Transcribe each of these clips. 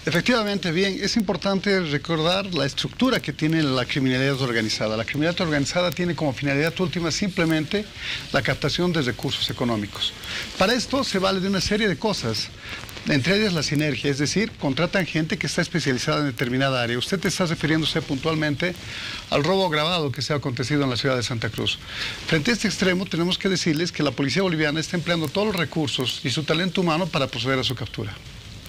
Efectivamente, bien, es importante recordar la estructura que tiene la criminalidad organizada. La criminalidad organizada tiene como finalidad última simplemente la captación de recursos económicos. Para esto se vale de una serie de cosas, entre ellas la sinergia, es decir, contratan gente que está especializada en determinada área. Usted está refiriéndose puntualmente al robo agravado que se ha acontecido en la ciudad de Santa Cruz. Frente a este extremo, tenemos que decirles que la policía boliviana está empleando todos los recursos y su talento humano para proceder a su captura.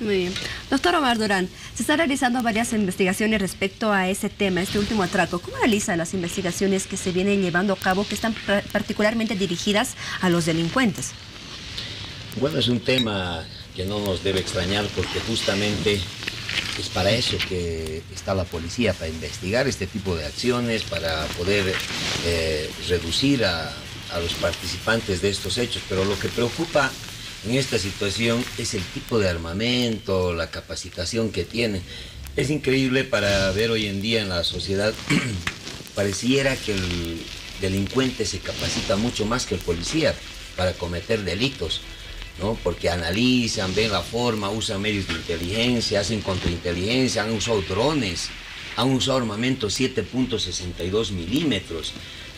Muy bien. Doctor Omar Durán, se están realizando varias investigaciones respecto a ese tema, este último atraco. ¿Cómo analiza las investigaciones que se vienen llevando a cabo, que están particularmente dirigidas a los delincuentes? Bueno, es un tema que no nos debe extrañar porque justamente es para eso que está la policía, para investigar este tipo de acciones, para poder reducir a los participantes de estos hechos. Pero lo que preocupa en esta situación es el tipo de armamento, la capacitación que tienen. Es increíble para ver hoy en día en la sociedad, pareciera que el delincuente se capacita mucho más que el policía para cometer delitos, ¿no? Porque analizan, ven la forma, usan medios de inteligencia, hacen contrainteligencia, han usado drones, han usado armamento 7.62 milímetros.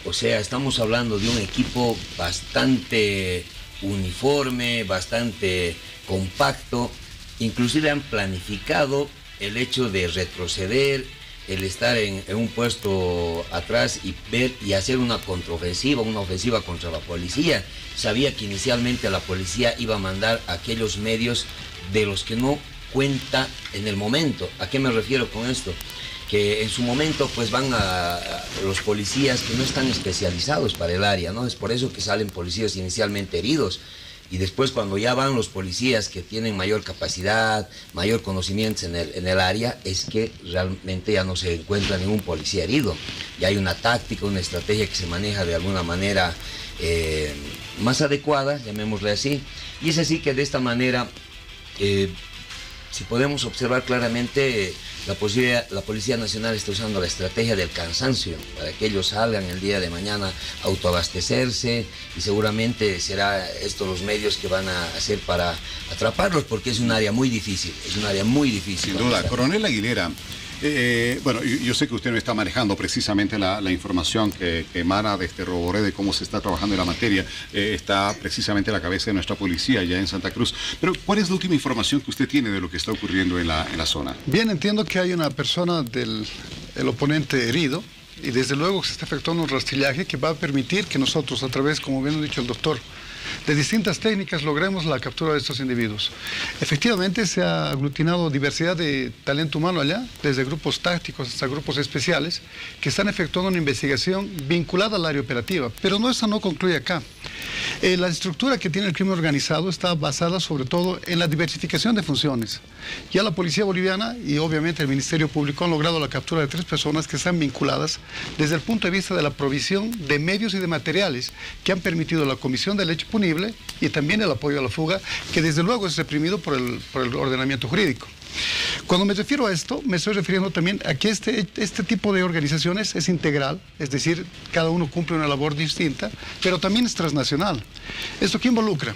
O sea, estamos hablando de un equipo bastante uniforme, bastante compacto. Inclusive han planificado el hecho de retroceder, el estar en un puesto atrás y ver y hacer una contraofensiva, una ofensiva contra la policía. Sabía que inicialmente la policía iba a mandar aquellos medios de los que no cuenta en el momento. ¿A qué me refiero con esto? Que en su momento pues van a los policías que no están especializados para el área, ¿no? Es por eso que salen policías inicialmente heridos. Y después cuando ya van los policías que tienen mayor capacidad, mayor conocimiento en el área, es que realmente ya no se encuentra ningún policía herido. Ya hay una táctica, una estrategia que se maneja de alguna manera más adecuada, llamémosle así. Y es así que de esta manera, si podemos observar claramente, la Policía Nacional está usando la estrategia del cansancio para que ellos salgan el día de mañana a autoabastecerse y seguramente será estos los medios que van a hacer para atraparlos porque es un área muy difícil, es un área muy difícil. Sin duda. Coronel Aguilera, bueno, yo sé que usted no está manejando precisamente la información que emana de este roboré, de cómo se está trabajando en la materia, está precisamente a la cabeza de nuestra policía ya en Santa Cruz. Pero, ¿cuál es la última información que usted tiene de lo que está ocurriendo en la zona? Bien, entiendo que hay una persona del oponente herido y desde luego se está efectuando un rastrillaje que va a permitir que nosotros, a través, como bien ha dicho el doctor, de distintas técnicas logremos la captura de estos individuos. Efectivamente se ha aglutinado diversidad de talento humano allá, desde grupos tácticos hasta grupos especiales, que están efectuando una investigación vinculada al área operativa. Pero eso no concluye acá. La estructura que tiene el crimen organizado está basada sobre todo en la diversificación de funciones. Ya la Policía Boliviana y obviamente el Ministerio Público han logrado la captura de 3 personas que están vinculadas desde el punto de vista de la provisión de medios y de materiales que han permitido la comisión del hecho punible y también el apoyo a la fuga, que desde luego es reprimido por el ordenamiento jurídico. Cuando me refiero a esto, me estoy refiriendo también a que este tipo de organizaciones es integral, es decir, cada uno cumple una labor distinta, pero también es transnacional. ¿Esto qué involucra?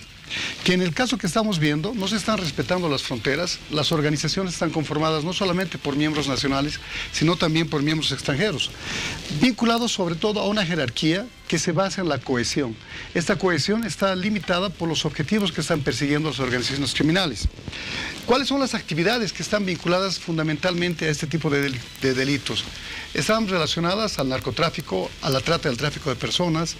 Que en el caso que estamos viendo no se están respetando las fronteras, las organizaciones están conformadas no solamente por miembros nacionales, sino también por miembros extranjeros, vinculados sobre todo a una jerarquía que se basa en la cohesión. Esta cohesión está limitada por los objetivos que están persiguiendo las organizaciones criminales. ¿Cuáles son las actividades que están vinculadas fundamentalmente a este tipo de delitos? Están relacionadas al narcotráfico, a la trata del tráfico de personas,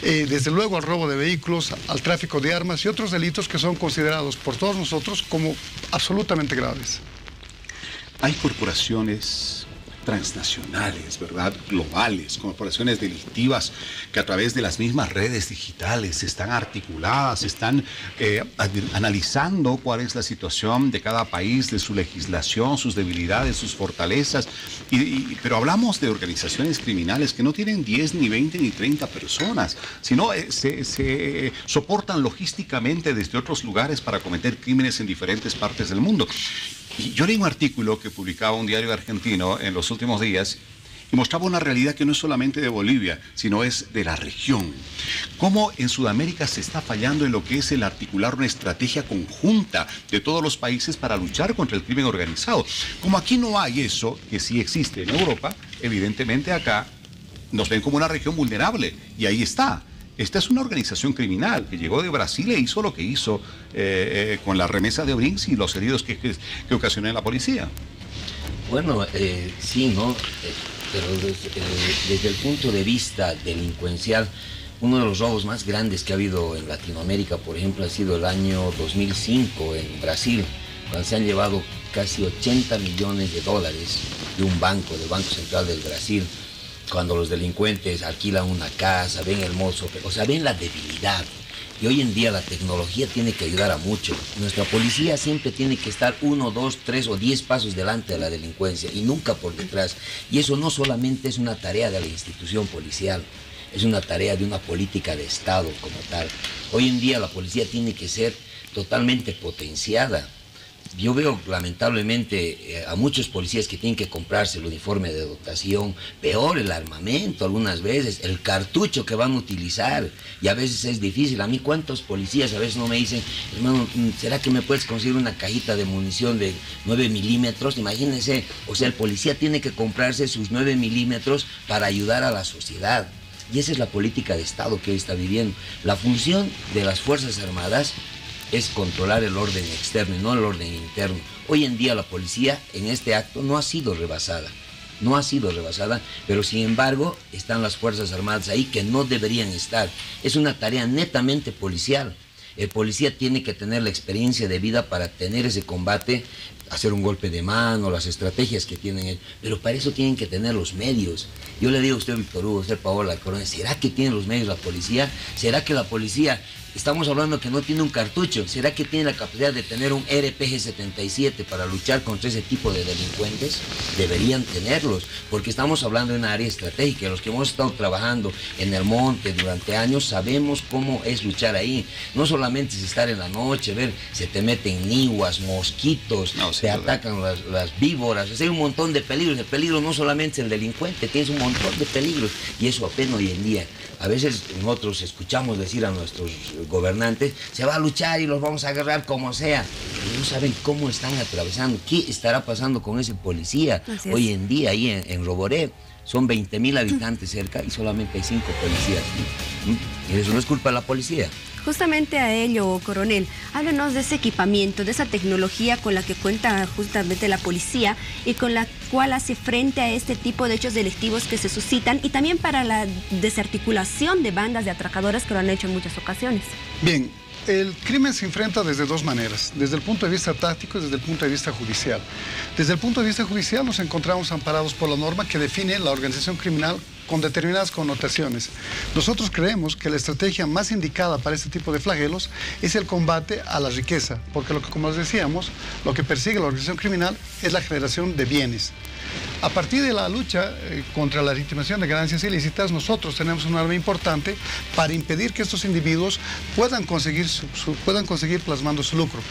desde luego al robo de vehículos, al tráfico de armas y otros delitos que son considerados por todos nosotros como absolutamente graves. Hay corporaciones transnacionales, ¿verdad? Globales, corporaciones delictivas que a través de las mismas redes digitales están articuladas, están analizando cuál es la situación de cada país, de su legislación, sus debilidades, sus fortalezas, pero hablamos de organizaciones criminales que no tienen 10, ni 20, ni 30 personas, sino se soportan logísticamente desde otros lugares para cometer crímenes en diferentes partes del mundo. Y yo leí un artículo que publicaba un diario argentino en los últimos días, y mostraba una realidad que no es solamente de Bolivia, sino es de la región. Cómo en Sudamérica se está fallando en lo que es el articular una estrategia conjunta de todos los países para luchar contra el crimen organizado. Como aquí no hay eso, que sí existe en Europa, evidentemente acá nos ven como una región vulnerable, y ahí está. Esta es una organización criminal que llegó de Brasil e hizo lo que hizo con la remesa de O'Higgins y los heridos que ocasionó en la policía. Bueno, sí, ¿no? Pero desde el punto de vista delincuencial, uno de los robos más grandes que ha habido en Latinoamérica, por ejemplo, ha sido el año 2005 en Brasil, cuando se han llevado casi 80 millones de dólares de un banco, del Banco Central del Brasil, cuando los delincuentes alquilan una casa, ven el mozo, o sea, ven la debilidad. Y hoy en día la tecnología tiene que ayudar a mucho. Nuestra policía siempre tiene que estar 1, 2, 3 o 10 pasos delante de la delincuencia y nunca por detrás. Y eso no solamente es una tarea de la institución policial, es una tarea de una política de Estado como tal. Hoy en día la policía tiene que ser totalmente potenciada. Yo veo lamentablemente a muchos policías que tienen que comprarse el uniforme de dotación, peor el armamento algunas veces, el cartucho que van a utilizar, y a veces es difícil. A mí cuántos policías a veces no me dicen, hermano, ¿será que me puedes conseguir una cajita de munición de 9 milímetros? Imagínense, o sea, el policía tiene que comprarse sus 9 milímetros para ayudar a la sociedad. Y esa es la política de Estado que hoy está viviendo. La función de las Fuerzas Armadas es controlar el orden externo y no el orden interno. Hoy en día la policía en este acto no ha sido rebasada, pero sin embargo están las Fuerzas Armadas ahí que no deberían estar. Es una tarea netamente policial. El policía tiene que tener la experiencia de vida para tener ese combate, hacer un golpe de mano, las estrategias que tienen él, pero para eso tienen que tener los medios. Yo le digo a usted, Víctor Hugo, a usted, Paola, Coronel, ¿será que tiene los medios la policía? ¿Será que la policía, estamos hablando que no tiene un cartucho, ¿será que tiene la capacidad de tener un RPG-77 para luchar contra ese tipo de delincuentes? Deberían tenerlos, porque estamos hablando de una área estratégica. Los que hemos estado trabajando en el monte durante años sabemos cómo es luchar ahí. No solamente es estar en la noche, ver, se te meten nihuas, mosquitos, no, te atacan las víboras, o sea, hay un montón de peligros. El peligro no solamente es el delincuente, tienes un montón de peligros, y eso apenas hoy en día. A veces nosotros escuchamos decir a nuestros gobernantes, se va a luchar y los vamos a agarrar como sea. Pero no saben cómo están atravesando, qué estará pasando con ese policía. Hoy en día ahí en Roboré son 20.000 habitantes cerca y solamente hay 5 policías. Y eso no es culpa de la policía. Justamente a ello, coronel, háblenos de ese equipamiento, de esa tecnología con la que cuenta justamente la policía y con la cual hace frente a este tipo de hechos delictivos que se suscitan, y también para la desarticulación de bandas de atracadores que lo han hecho en muchas ocasiones. Bien, el crimen se enfrenta desde dos maneras, desde el punto de vista táctico y desde el punto de vista judicial. Desde el punto de vista judicial nos encontramos amparados por la norma que define la organización criminal con determinadas connotaciones. Nosotros creemos que la estrategia más indicada para este tipo de flagelos es el combate a la riqueza, porque como les decíamos, lo que persigue la organización criminal es la generación de bienes. A partir de la lucha contra la legitimación de ganancias ilícitas, nosotros tenemos un arma importante para impedir que estos individuos puedan conseguir plasmando su lucro.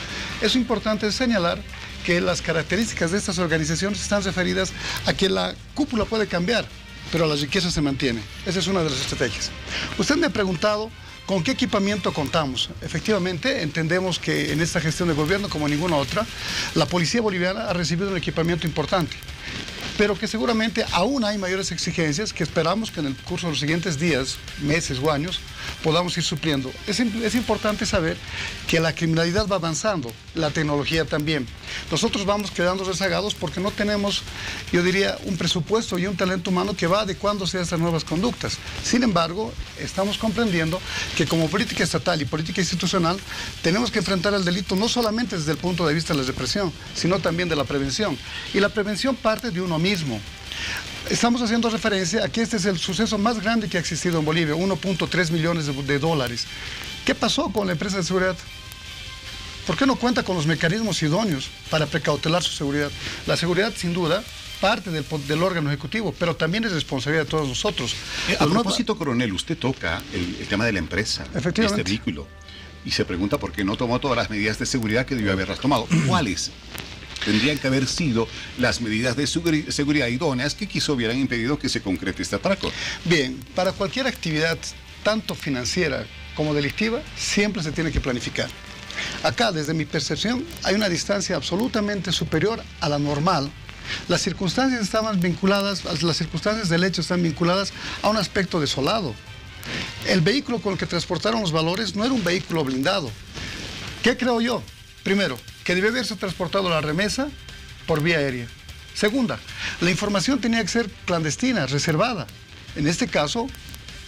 Es importante señalar que las características de estas organizaciones están referidas a que la cúpula puede cambiar, pero la riqueza se mantiene. Esa es una de las estrategias. Usted me ha preguntado con qué equipamiento contamos. Efectivamente, entendemos que en esta gestión de gobierno, como ninguna otra, la policía boliviana ha recibido un equipamiento importante, pero que seguramente aún hay mayores exigencias que esperamos que en el curso de los siguientes días, meses o años podamos ir supliendo. Es importante saber que la criminalidad va avanzando, la tecnología también. Nosotros vamos quedando rezagados porque no tenemos, yo diría, un presupuesto y un talento humano que va adecuándose a estas nuevas conductas. Sin embargo, estamos comprendiendo que como política estatal y política institucional tenemos que enfrentar el delito no solamente desde el punto de vista de la represión, sino también de la prevención. Y la prevención parte de uno mismo. Estamos haciendo referencia a que este es el suceso más grande que ha existido en Bolivia, 1.3 millones de dólares. ¿Qué pasó con la empresa de seguridad? ¿Por qué no cuenta con los mecanismos idóneos para precautelar su seguridad? La seguridad, sin duda, parte del órgano ejecutivo, pero también es responsabilidad de todos nosotros. A propósito, coronel, usted toca el tema de la empresa, este vehículo, y se pregunta por qué no tomó todas las medidas de seguridad que debió haberlas tomado. ¿Cuáles? Tendrían que haber sido las medidas de seguridad idóneas que quizá hubieran impedido que se concrete este atraco. Bien, para cualquier actividad, tanto financiera como delictiva, siempre se tiene que planificar. Acá, desde mi percepción, hay una distancia absolutamente superior a la normal. Las circunstancias estaban vinculadas, las circunstancias del hecho están vinculadas a un aspecto desolado. El vehículo con el que transportaron los valores no era un vehículo blindado. ¿Qué creo yo? Primero, que debe haberse transportado la remesa por vía aérea. Segunda, la información tenía que ser clandestina, reservada. En este caso,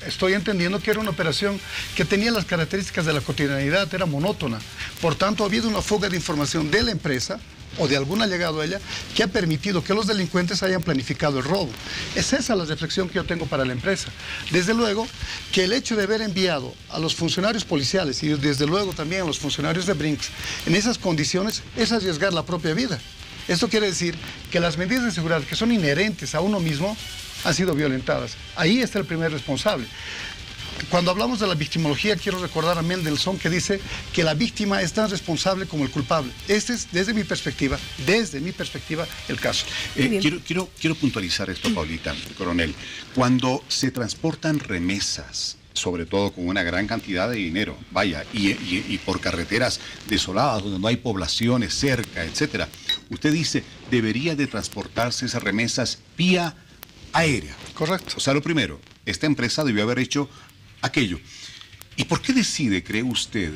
estoy entendiendo que era una operación que tenía las características de la cotidianidad, era monótona. Por tanto, ha habido una fuga de información de la empresa o de algún allegado a ella que ha permitido que los delincuentes hayan planificado el robo. Es esa la reflexión que yo tengo para la empresa. Desde luego que el hecho de haber enviado a los funcionarios policiales y desde luego también a los funcionarios de Brinks en esas condiciones es arriesgar la propia vida. Esto quiere decir que las medidas de seguridad que son inherentes a uno mismo han sido violentadas. Ahí está el primer responsable. Cuando hablamos de la victimología, quiero recordar a Mendelssohn que dice que la víctima es tan responsable como el culpable. Este es, desde mi perspectiva, el caso. Quiero puntualizar esto, Paulita, coronel. Cuando se transportan remesas, sobre todo con una gran cantidad de dinero, vaya, y por carreteras desoladas, donde no hay poblaciones cerca, etcétera, usted dice, debería de transportarse esas remesas vía aérea. Correcto. O sea, lo primero, esta empresa debió haber hecho aquello. ¿Y por qué decide, cree usted,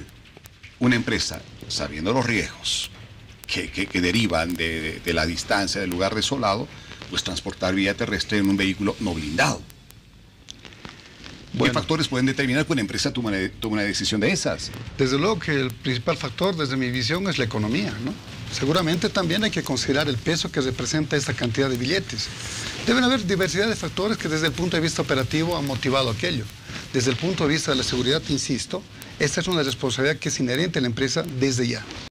una empresa, sabiendo los riesgos que derivan de la distancia del lugar desolado, pues transportar vía terrestre en un vehículo no blindado? ¿Qué factores pueden determinar que una empresa tome una decisión de esas? Desde luego que el principal factor, desde mi visión, es la economía, ¿no? Seguramente también hay que considerar el peso que representa esta cantidad de billetes. Deben haber diversidad de factores que desde el punto de vista operativo han motivado aquello. Desde el punto de vista de la seguridad, insisto, esta es una responsabilidad que es inherente a la empresa desde ya.